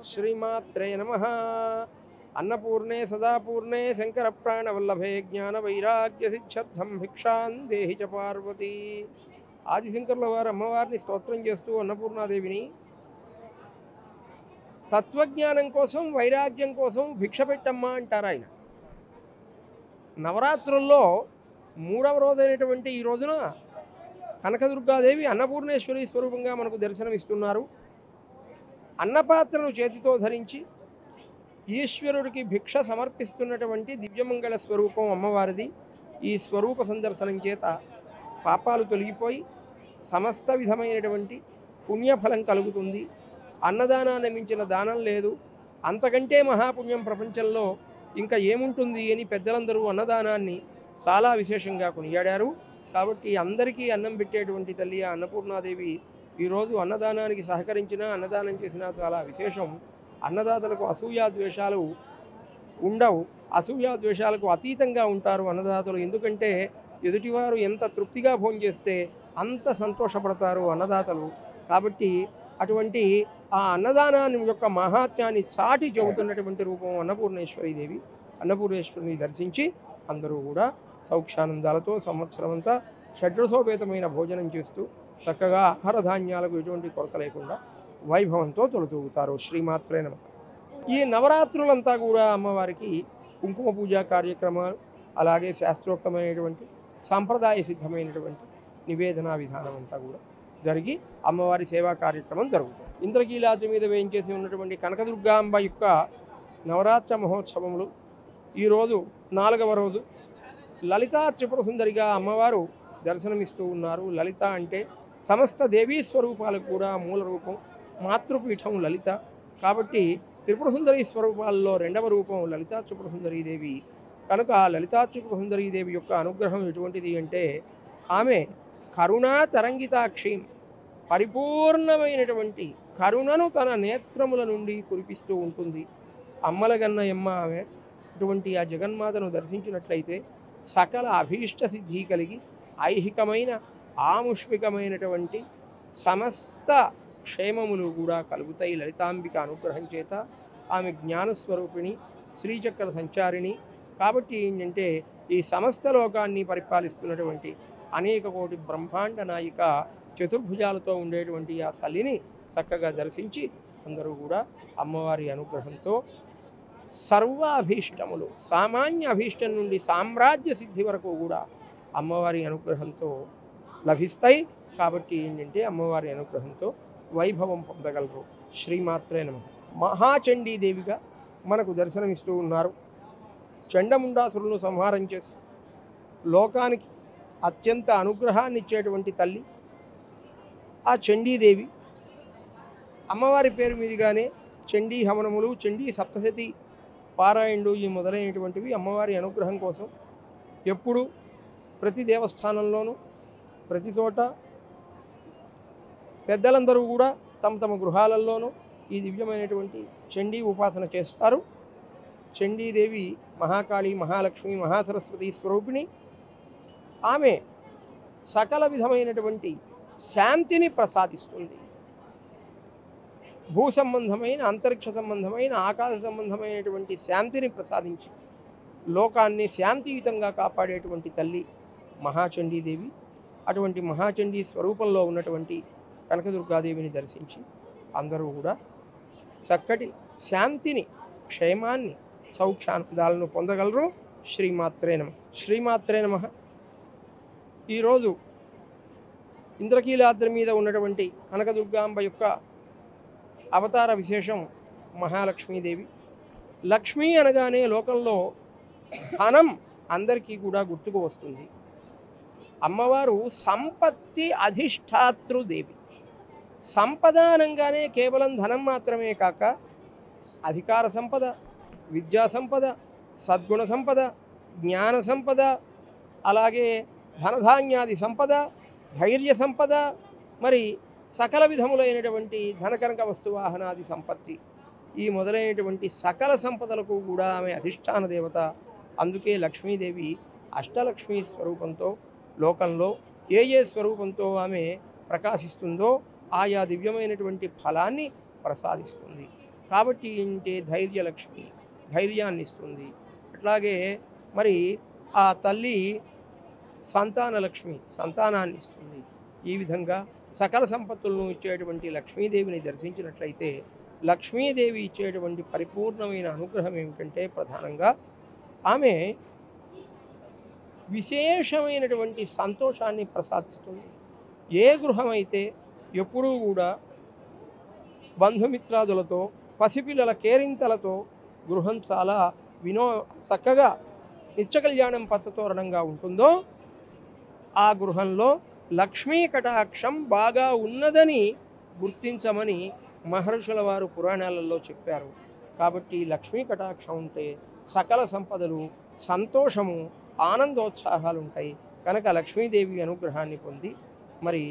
శ్రీమాత్రే నమః. అన్నపూర్ణే సదాపూర్ణే శంకర ప్రాణవల్లభే జ్ఞాన వైరాగ్య సిద్ధ్యర్థం భిక్షాం దేహి చ పార్వతీ. ఆదిశంకరుల వారు అమ్మవారిని స్తోత్రం చేస్తూ అన్నపూర్ణాదేవిని తత్వజ్ఞానం కోసం వైరాగ్యం కోసం భిక్ష పెట్టమ్మా అంటారు ఆయన. నవరాత్రుల్లో 3వ రోజైనటువంటి ఈ రోజున కనకదుర్గాదేవి అన్నపూర్ణేశ్వరి స్వరూపంగా మనకు దర్శనమిస్తున్నారు. అన్నపాత్రను చేతితో ధరించి ఈశ్వరుడికి భిక్ష సమర్పిస్తున్నటువంటి దివ్యమంగళ స్వరూపం అమ్మవారిది. ఈ స్వరూప సందర్శనం చేత పాపాలు తొలగిపోయి సమస్త విధమైనటువంటి పుణ్యఫలం కలుగుతుంది. అన్నదానాన్ని మించిన దానం లేదు, అంతకంటే మహాపుణ్యం ప్రపంచంలో ఇంకా ఏముంటుంది అని పెద్దలందరూ అన్నదానాన్ని చాలా విశేషంగా కొనియాడారు. కాబట్టి అందరికీ అన్నం పెట్టేటువంటి తల్లి ఆ అన్నపూర్ణాదేవి ఈరోజు అన్నదానానికి సహకరించినా అన్నదానం చేసినా చాలా విశేషం. అన్నదాతలకు అసూయాద్వేషాలు ఉండవు, అసూయాద్వేషాలకు అతీతంగా ఉంటారు అన్నదాతలు. ఎందుకంటే ఎదుటివారు ఎంత తృప్తిగా భోజనం చేస్తే అంత సంతోషపడతారు అన్నదాతలు. కాబట్టి అటువంటి ఆ అన్నదానాన్ని యొక్క మహాత్మ్యాన్ని చాటి చెబుతున్నటువంటి రూపం అన్నపూర్ణేశ్వరీదేవి. అన్నపూర్ణేశ్వరిని దర్శించి అందరూ కూడా సౌఖ్యానందాలతో సంవత్సరం అంతా షడ్రసోపేతమైన భోజనం చేస్తూ చక్కగా ఆహార ధాన్యాలకు ఎటువంటి కొరత లేకుండా వైభవంతో తొలతూగుతారు. శ్రీమాత్రే నమః. ఈ నవరాత్రులంతా కూడా అమ్మవారికి కుంకుమ పూజా కార్యక్రమాలు, అలాగే శాస్త్రోక్తమైనటువంటి సాంప్రదాయ సిద్ధమైనటువంటి నివేదన విధానం అంతా కూడా జరిగి అమ్మవారి సేవా కార్యక్రమం జరుగుతుంది. ఇంద్రకీలాద్రి మీద వేయించేసి ఉన్నటువంటి కనకదుర్గాంబ యొక్క నవరాత్ర మహోత్సవములు ఈరోజు 4వ రోజు. లలితా త్రిపుర సుందరిగా అమ్మవారు దర్శనమిస్తూ ఉన్నారు. లలిత అంటే సమస్త దేవీ స్వరూపాలకు కూడా మూల రూపం, మాతృపీఠం లలిత. కాబట్టి త్రిపుర సుందరి స్వరూపాల్లో 2వ రూపం లలితా త్రిపుర సుందరీదేవి. కనుక లలితా త్రిపుర సుందరీదేవి యొక్క అనుగ్రహం ఎటువంటిది అంటే ఆమె కరుణా తరంగితాక్షిం, పరిపూర్ణమైనటువంటి కరుణను తన నేత్రముల నుండి కురిపిస్తూ ఉంటుంది. అమ్మలగన్న ఎమ్మ ఆమె. అటువంటి ఆ జగన్మాతను దర్శించినట్లయితే సకల అభీష్ట సిద్ధి కలిగి ఐహికమైన ఆముష్మికమైనటువంటి సమస్త క్షేమములు కూడా కలుగుతాయి లలితాంబిక అనుగ్రహం చేత. ఆమె జ్ఞానస్వరూపిణి, శ్రీచక్ర సంచారిణి. కాబట్టి ఏంటంటే ఈ సమస్త లోకాన్ని పరిపాలిస్తున్నటువంటి అనేక కోటి బ్రహ్మాండ నాయిక చతుర్భుజాలతో ఉండేటువంటి ఆ తల్లిని చక్కగా దర్శించి అందరూ కూడా అమ్మవారి అనుగ్రహంతో సర్వ అభీష్టములు, సామాన్య అభీష్టం నుండి సామ్రాజ్య సిద్ధి వరకు కూడా అమ్మవారి అనుగ్రహంతో లభిస్తాయి. కాబట్టి ఏంటంటే అమ్మవారి అనుగ్రహంతో వైభవం పొందగలరు. శ్రీమాత్రే నమః. మహాచండీదేవిగా మనకు దర్శనమిస్తూ ఉన్నారు. చండముండాసురులను సంహారం చేసి లోకానికి అత్యంత అనుగ్రహాన్ని ఇచ్చేటువంటి తల్లి ఆ చండీదేవి. అమ్మవారి పేరు మీదుగానే చండీ హవనములు, చండీ సప్తశతి పారాయణుడు ఈ మొదలైనటువంటివి అమ్మవారి అనుగ్రహం కోసం ఎప్పుడు ప్రతి దేవస్థానంలోనూ ప్రతి చోట పెద్దలందరూ కూడా తమ తమ గృహాలలోనూ ఈ దివ్యమైనటువంటి చండీ ఉపాసన చేస్తారు. చండీదేవి మహాకాళి, మహాలక్ష్మి, మహాసరస్వతి స్వరూపిణి. ఆమె సకల విధమైనటువంటి శాంతిని ప్రసాదిస్తుంది. భూ సంబంధమైన, అంతరిక్ష సంబంధమైన, ఆకాశ సంబంధమైనటువంటి శాంతిని ప్రసాదించి లోకాన్ని శాంతియుతంగా కాపాడేటువంటి తల్లి మహాచండీదేవి. అటువంటి మహాచండీ స్వరూపంలో ఉన్నటువంటి కనకదుర్గాదేవిని దర్శించి అందరూ కూడా చక్కటి శాంతిని, క్షేమాన్ని, సౌఖ్యానందాలను పొందగలరు. శ్రీమాత్రే నమః. శ్రీమాత్రే నమః. ఈరోజు ఇంద్రకీలాద్రి మీద ఉన్నటువంటి కనకదుర్గాంబ యొక్క అవతార విశేషం మహాలక్ష్మీదేవి. లక్ష్మి అనగానే లోకంలో ధనం అందరికీ కూడా గుర్తుకు వస్తుంది. అమ్మవారు సంపత్తి అధిష్టాతృదేవి. సంపద అనగానే కేవలం ధనం మాత్రమే కాక అధికార సంపద, విద్యా సంపద, సద్గుణ సంపద, జ్ఞాన సంపద, అలాగే ధనధాన్యాది సంపద, ధైర్య సంపద, మరి సకల విధములైనటువంటి ధనకనక వస్తువాహనాది సంపత్తి, ఈ మొదలైనటువంటి సకల సంపదలకు కూడా ఆమె అధిష్టాన దేవత. అందుకే లక్ష్మీదేవి అష్టలక్ష్మీ స్వరూపంతో లోకంలో ఏ ఏ స్వరూపంతో ఆమె ప్రకాశిస్తుందో ఆయా దివ్యమైనటువంటి ఫలాన్ని ప్రసాదిస్తుంది. కాబట్టి ఏంటి ధైర్యలక్ష్మి, ధైర్యాన్ని ఇస్తుంది. అట్లాగే మరి ఆ తల్లి సంతానలక్ష్మి, సంతానాన్ని ఇస్తుంది. ఈ విధంగా సకల సంపత్తులను ఇచ్చేటువంటి లక్ష్మీదేవిని దర్శించినట్లయితే లక్ష్మీదేవి ఇచ్చేటువంటి పరిపూర్ణమైన అనుగ్రహం ఏమిటంటే ప్రధానంగా ఆమె విశేషమైనటువంటి సంతోషాన్ని ప్రసాదిస్తుంది. ఏ గృహం అయితే ఎప్పుడూ కూడా బంధుమిత్రాదులతో పసిపిల్లల కేరింతలతో గృహం చాలా చక్కగా నిత్య కళ్యాణం పచ్చతోరణంగా ఉంటుందో ఆ గృహంలో లక్ష్మీ కటాక్షం బాగా ఉన్నదని గుర్తించమని మహర్షుల వారు పురాణాలలో చెప్పారు. కాబట్టి లక్ష్మీ కటాక్షం ఉంటే సకల సంపదలు, సంతోషము, ఆనందోత్సాహాలు ఉంటాయి. కనుక లక్ష్మీదేవి అనుగ్రహాన్ని పొంది మరి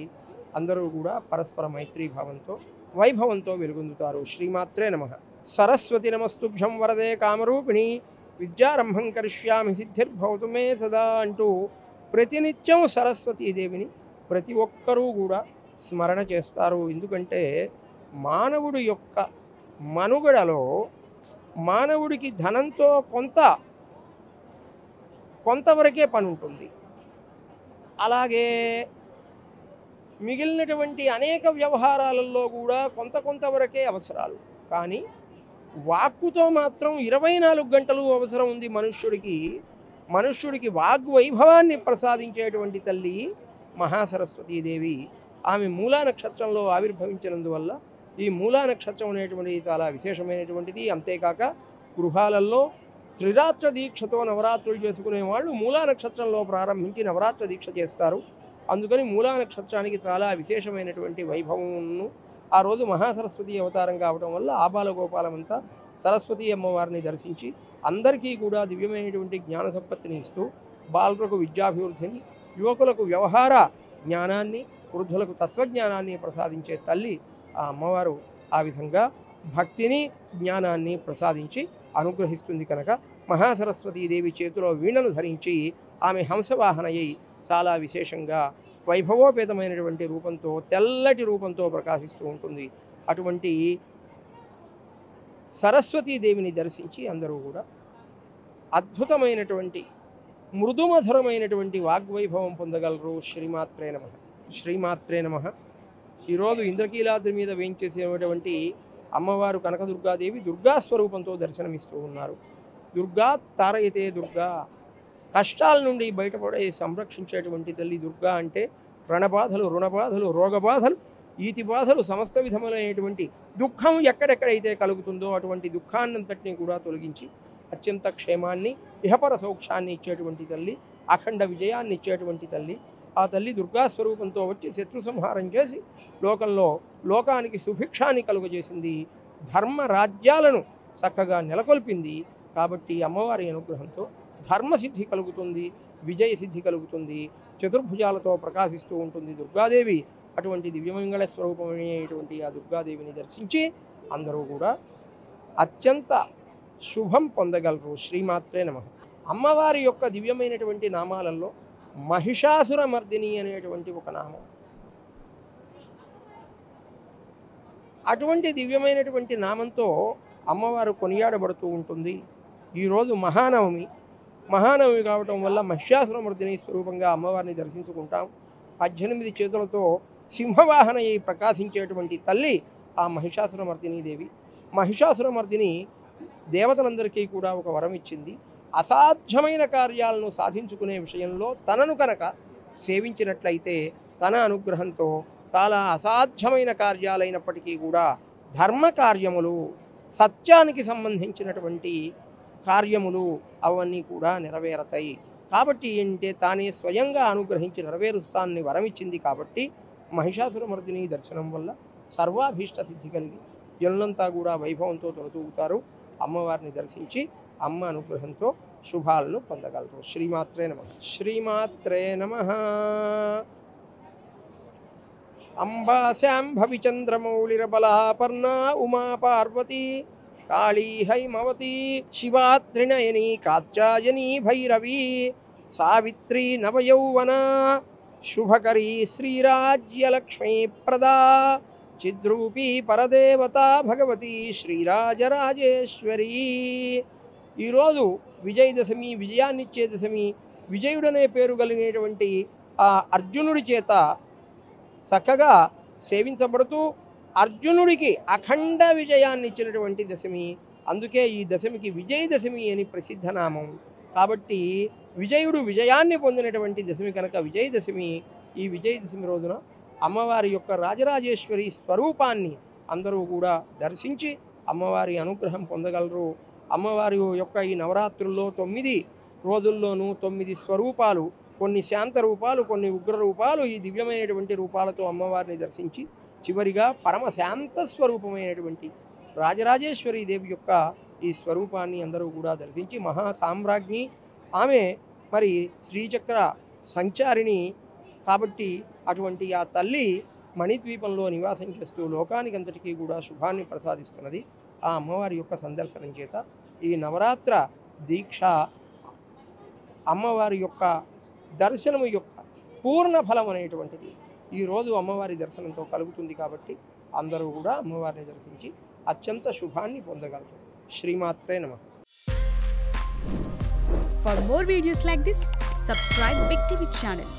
అందరూ కూడా పరస్పర మైత్రీభావంతో వైభవంతో వెలుగొందుతారు. శ్రీమాత్రే నమః. సరస్వతి నమస్తుభ్యం వరదే కామరూపిణి విద్యారంభం కరిష్యామి సిద్ధిర్భవతు మే సదా అంటూ ప్రతినిత్యం సరస్వతీదేవిని ప్రతి ఒక్కరూ కూడా స్మరణ చేస్తారు. ఎందుకంటే మానవుడి యొక్క మనుగడలో మానవుడికి ధనంతో కొంతవరకే పని ఉంటుంది. అలాగే మిగిలినటువంటి అనేక వ్యవహారాలలో కూడా కొంతవరకే అవసరాలు. కానీ వాక్కుతో మాత్రం 24 గంటలు అవసరం ఉంది మనుష్యుడికి వాగ్వైభవాన్ని ప్రసాదించేటువంటి తల్లి మహాసరస్వతీదేవి. ఆమె మూలా నక్షత్రంలో ఆవిర్భవించినందువల్ల ఈ మూలా నక్షత్రం అనేటువంటిది చాలా విశేషమైనటువంటిది. అంతేకాక గృహాలలో త్రిరాత్ర దీక్షతో నవరాత్రులు చేసుకునే వాళ్ళు మూలా నక్షత్రంలో ప్రారంభించి నవరాత్ర దీక్ష చేస్తారు. అందుకని మూలా నక్షత్రానికి చాలా విశేషమైనటువంటి వైభవమును ఆ రోజు మహాసరస్వతి అవతారం కావడం వల్ల ఆబాలగోపాలమంతా సరస్వతి అమ్మవారిని దర్శించి అందరికీ కూడా దివ్యమైనటువంటి జ్ఞాన సంపత్తిని ఇస్తూ బాలులకు విద్యాభివృద్ధిని, యువకులకు వ్యవహార జ్ఞానాన్ని, వృద్ధులకు తత్వజ్ఞానాన్ని ప్రసాదించే తల్లి ఆ అమ్మవారు. ఆ విధంగా భక్తిని, జ్ఞానాన్ని ప్రసాదించి అనుగ్రహిస్తుంది. కనుక మహాసరస్వతీదేవి చేతిలో వీణను ధరించి ఆమె హంసవాహనయ్యి చాలా విశేషంగా వైభవోపేతమైనటువంటి రూపంతో, తెల్లటి రూపంతో ప్రకాశిస్తూ ఉంటుంది. అటువంటి సరస్వతీదేవిని దర్శించి అందరూ కూడా అద్భుతమైనటువంటి మృదుమధురమైనటువంటి వాగ్వైభవం పొందగలరు. శ్రీమాత్రే నమః. శ్రీమాత్రే నమః. ఈరోజు ఇంద్రకీలాద్రి మీద వేయించేసేటువంటి అమ్మవారు కనకదుర్గాదేవి దుర్గా స్వరూపంతో దర్శనమిస్తూ ఉన్నారు. దుర్గా తారయతే దుర్గా, కష్టాల నుండి బయటపడే సంరక్షించేటువంటి తల్లి దుర్గా. అంటే రణబాధలు, రుణబాధలు, రోగబాధలు, ఈతి బాధలు, సమస్త విధములైనటువంటి దుఃఖం ఎక్కడెక్కడైతే కలుగుతుందో అటువంటి దుఃఖాన్నంతటినీ కూడా తొలగించి అత్యంత క్షేమాన్ని, ఇహపర సౌఖ్యాన్ని ఇచ్చేటువంటి తల్లి, అఖండ విజయాన్ని ఇచ్చేటువంటి తల్లి. ఆ తల్లి దుర్గా స్వరూపంతో వచ్చి శత్రు సంహారం చేసి లోకానికి సుభిక్షాన్ని కలుగజేసింది, ధర్మ రాజ్యాలను చక్కగా నెలకొల్పింది. కాబట్టి అమ్మవారి అనుగ్రహంతో ధర్మసిద్ధి కలుగుతుంది, విజయసిద్ధి కలుగుతుంది, చతుర్భుజాలతో ప్రకాశిస్తూ ఉంటుంది దుర్గాదేవి. అటువంటి దివ్యమంగళ స్వరూపమైనటువంటి ఆ దుర్గాదేవిని దర్శించి అందరూ కూడా అత్యంత శుభం పొందగలరు. శ్రీమాత్రే నమః. అమ్మవారి యొక్క దివ్యమైనటువంటి నామాలలో మహిషాసుర మర్దిని అనేటువంటి ఒక నామం. అటువంటి దివ్యమైనటువంటి నామంతో అమ్మవారు కొనియాడబడుతూ ఉంటుంది. ఈరోజు మహానవమి కావటం వల్ల మహిషాసురమర్దిని స్వరూపంగా అమ్మవారిని దర్శించుకుంటాం. 18 చేతులతో సింహవాహన అయి ప్రకాశించేటువంటి తల్లి ఆ మహిషాసురమర్దిని దేవి. మహిషాసురమర్దిని దేవతలందరికీ కూడా ఒక వరం ఇచ్చింది. అసాధ్యమైన కార్యాలను సాధించుకునే విషయంలో తనను కనుక సేవించినట్లయితే తన అనుగ్రహంతో చాలా అసాధ్యమైన కార్యాలైనప్పటికీ కూడా ధర్మ కార్యములు, సత్యానికి సంబంధించినటువంటి కార్యములు అవన్నీ కూడా నెరవేరతాయి. కాబట్టి ఏంటంటే తానే స్వయంగా అనుగ్రహించి నెరవేరుస్తానని వరమిచ్చింది. కాబట్టి మహిషాసురమర్దిని దర్శనం వల్ల సర్వాభీష్ట సిద్ధి కలిగి జనులంతా కూడా వైభవంతో తొలతూగుతారు. అమ్మవారిని దర్శించి అమ్మ అనుగ్రహంతో శుభాలను పొందగలరు. శ్రీమాత్రే నమః. శ్రీమాత్రే నమః. అంబా శాంభవి చంద్రమౌళిరబలాపర్ణా ఉమా పార్వతీ కాళీ హైమవతి శివా త్రినయని కాత్యాయని భైరవీ సావిత్రి నవయౌవన శుభకరీ శ్రీరాజ్యలక్ష్మీ ప్రదా చిద్రూపీ పరదేవత భగవతి శ్రీరాజరాజేశ్వరి. ఈరోజు విజయదశమి, విజయాన్నిచ్చే దశమి. విజయుడనే పేరు కలిగినటువంటి ఆ అర్జునుడి చేత చక్కగా సేవించబడుతూ అర్జునుడికి అఖండ విజయాన్ని ఇచ్చినటువంటి దశమి. అందుకే ఈ దశమికి విజయదశమి అని ప్రసిద్ధనామం. కాబట్టి విజయుడు విజయాన్ని పొందినటువంటి దశమి కనుక విజయదశమి. ఈ విజయదశమి రోజున అమ్మవారి యొక్క రాజరాజేశ్వరి స్వరూపాన్ని అందరూ కూడా దర్శించి అమ్మవారి అనుగ్రహం పొందగలరు. అమ్మవారి యొక్క ఈ నవరాత్రుల్లో 9 రోజుల్లోనూ 9 స్వరూపాలు, కొన్ని శాంత రూపాలు, కొన్ని ఉగ్ర రూపాలు, ఈ దివ్యమైనటువంటి రూపాలతో అమ్మవారిని దర్శించి చివరిగా పరమ శాంత స్వరూపమైనటువంటి రాజరాజేశ్వరి దేవి యొక్క ఈ స్వరూపాన్ని అందరూ కూడా దర్శించి మహాసామ్రాజ్ఞి ఆమె మరి శ్రీచక్ర సంచారిణి కాబట్టి అటువంటి ఆ తల్లి మణిద్వీపంలో నివాసం చేస్తూ లోకానికంతటికీ కూడా శుభాన్ని ప్రసాదిస్తున్నది. ఆ అమ్మవారి యొక్క సందర్శనం చేత ఈ నవరాత్ర దీక్ష అమ్మవారి యొక్క దర్శనము యొక్క పూర్ణ ఫలం అనేటువంటిది ఈరోజు అమ్మవారి దర్శనంతో కలుగుతుంది. కాబట్టి అందరూ కూడా అమ్మవారిని దర్శించి అత్యంత శుభాన్ని పొందగలరు. శ్రీమాత్రే నమః. For more videos like this, subscribe Big TV channel.